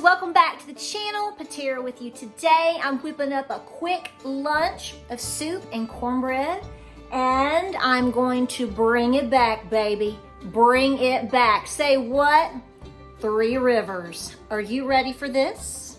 welcome back to the channel. Patara with you today. I'm whipping up a quick lunch of soup and cornbread, and I'm going to bring it back, baby. Bring it back. Say what? Three Rivers. Are you ready for this?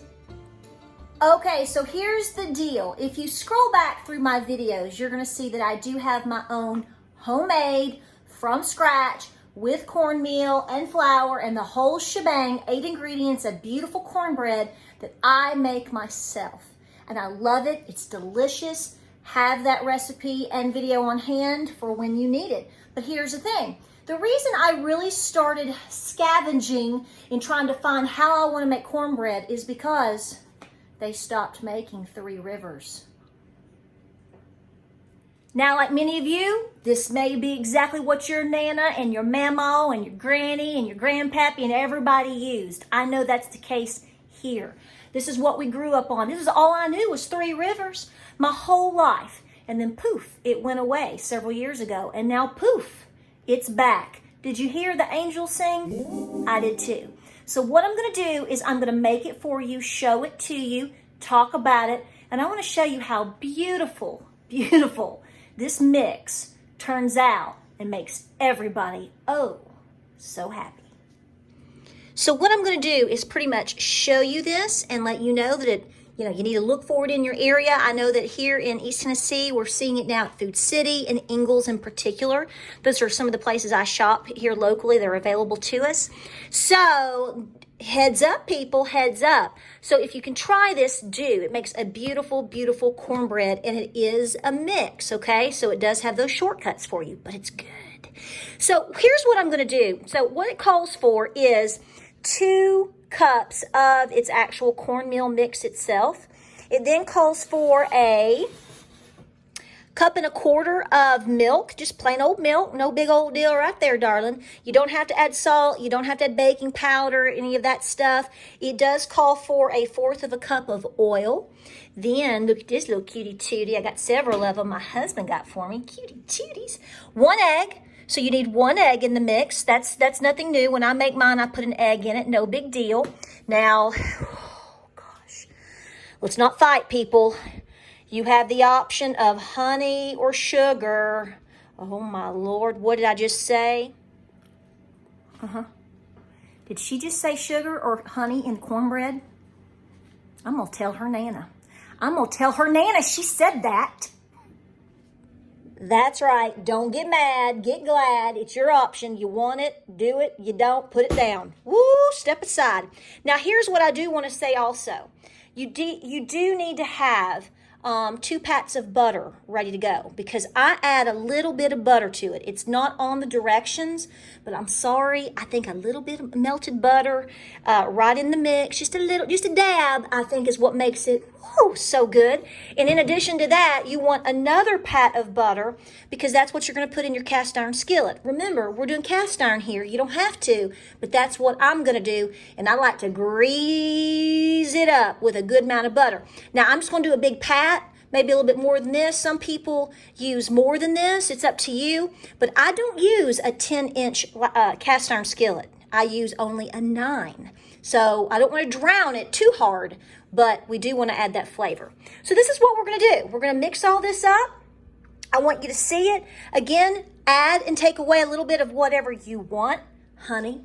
Okay, so here's the deal. If you scroll back through my videos, you're gonna see that I do have my own homemade, from scratch, with cornmeal and flour and the whole shebang, 8 ingredients of beautiful cornbread that I make myself. And I love it, it's delicious. Have that recipe and video on hand for when you need it. But here's the thing. The reason I really started scavenging and trying to find how I want to make cornbread is because they stopped making Three Rivers. Now, like many of you, this may be exactly what your Nana and your Mama and your Granny and your Grandpappy and everybody used. I know that's the case here. This is what we grew up on. This is all I knew was Three Rivers my whole life. And then poof, it went away several years ago. And now poof, it's back. Did you hear the angels sing? I did too. So what I'm going to do is I'm going to make it for you, show it to you, talk about it, and I want to show you how beautiful, beautiful this mix turns out and makes everybody, oh, so happy. So what I'm going to do is pretty much show you this and let you know that you need to look for it in your area. I know that here in East Tennessee, we're seeing it now at Food City and Ingalls in particular. Those are some of the places I shop here locally. They're available to us. So heads up, people, heads up. So if you can try this, do. It makes a beautiful, beautiful cornbread, and it is a mix, okay? So it does have those shortcuts for you, but it's good. So here's what I'm going to do. So what it calls for is 2 cups of its actual cornmeal mix itself. It then calls for a 1.25 cups of milk, just plain old milk, no big old deal right there, darling. You don't have to add salt, you don't have to add baking powder, any of that stuff. It does call for a 1/4 cup of oil. Then, look at this little cutie tootie. I got several of them my husband got for me, cutie tooties. 1 egg. So you need 1 egg in the mix. That's nothing new. When I make mine, I put an egg in it. No big deal. Now, oh gosh, let's not fight, people. You have the option of honey or sugar. Oh my Lord, what did I just say? Did she just say sugar or honey in cornbread? I'm going to tell her Nana. I'm going to tell her Nana she said that. That's right. Don't get mad. Get glad. It's your option. You want it, do it. You don't, put it down. Woo, step aside. Now, here's what I do want to say also. You do need to have 2 pats of butter ready to go, because I add a little bit of butter to it. It's not on the directions, but I'm sorry. I think a little bit of melted butter right in the mix, just a dab, I think is what makes it so good. And in addition to that, you want another pat of butter, because that's what you're going to put in your cast iron skillet. Remember, we're doing cast iron here. You don't have to, but that's what I'm going to do. And I like to grease it up with a good amount of butter. Now, I'm just going to do a big pat, maybe a little bit more than this. Some people use more than this. It's up to you. But I don't use a 10-inch cast iron skillet. I use only a 9. So I don't want to drown it too hard, but we do want to add that flavor. So this is what we're going to do. We're going to mix all this up. I want you to see it. Again, add and take away a little bit of whatever you want. Honey,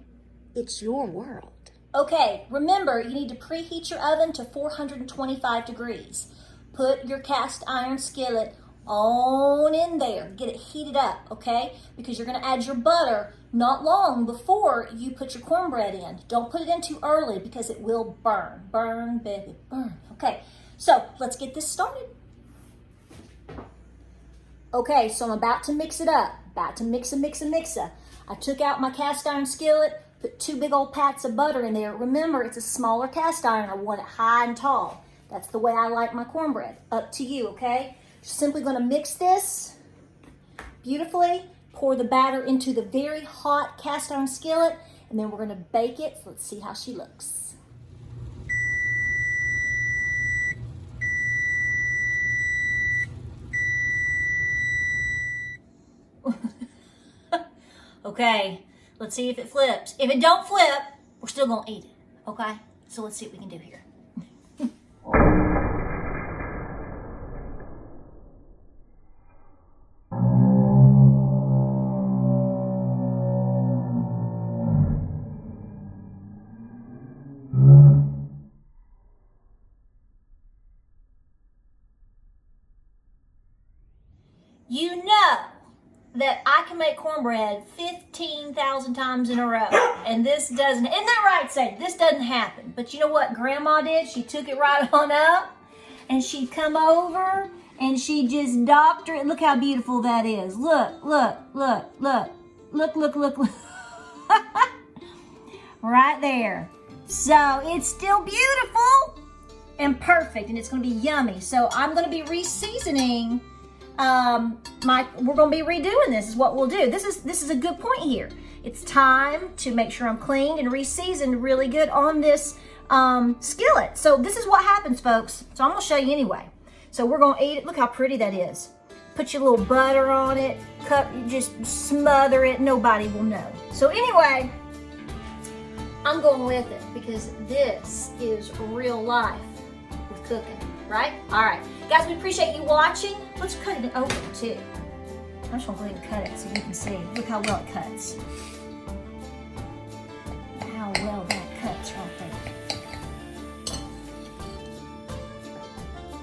it's your world. Okay, remember, you need to preheat your oven to 425 degrees. Put your cast iron skillet on in there. Get it heated up, okay? Because you're going to add your butter not long before you put your cornbread in. Don't put it in too early, because it will burn. Burn, baby, burn. Okay, so let's get this started. Okay, so I'm about to mix it up. About to mix it. I took out my cast iron skillet, put 2 big old pats of butter in there. Remember, it's a smaller cast iron. I want it high and tall. That's the way I like my cornbread. Up to you, okay? Just simply going to mix this beautifully. Pour the batter into the very hot cast iron skillet, and then we're going to bake it. So let's see how she looks. Okay, let's see if it flips. If it don't flip, we're still going to eat it, okay? So let's see what we can do here. You know that I can make cornbread 15,000 times in a row, and this doesn't, isn't that right, Sadie? This doesn't happen. But you know what Grandma did? She took it right on up, and she'd come over, and she just doctor it. Look how beautiful that is. Look, look, look, look, look, look, look, look. Right there. So it's still beautiful and perfect, and it's gonna be yummy. So I'm gonna be re-seasoning we're gonna be redoing this is what we'll do. This is a good point here. It's time to make sure I'm cleaned and re-seasoned really good on this skillet. So this is what happens, folks. So I'm gonna show you anyway. So we're gonna eat it. Look how pretty that is. Put your little butter on it, just smother it, nobody will know. So anyway, I'm going with it because this is real life with cooking, right? All right, guys, we appreciate you watching. Let's cut it open too. I'm just gonna go ahead and cut it so you can see. Look how well it cuts. How well that cuts right there.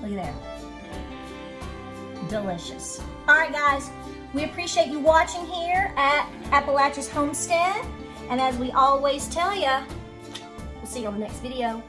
Look at that. Delicious. All right, guys, we appreciate you watching here at Appalachia's Homestead. And as we always tell you, we'll see you on the next video.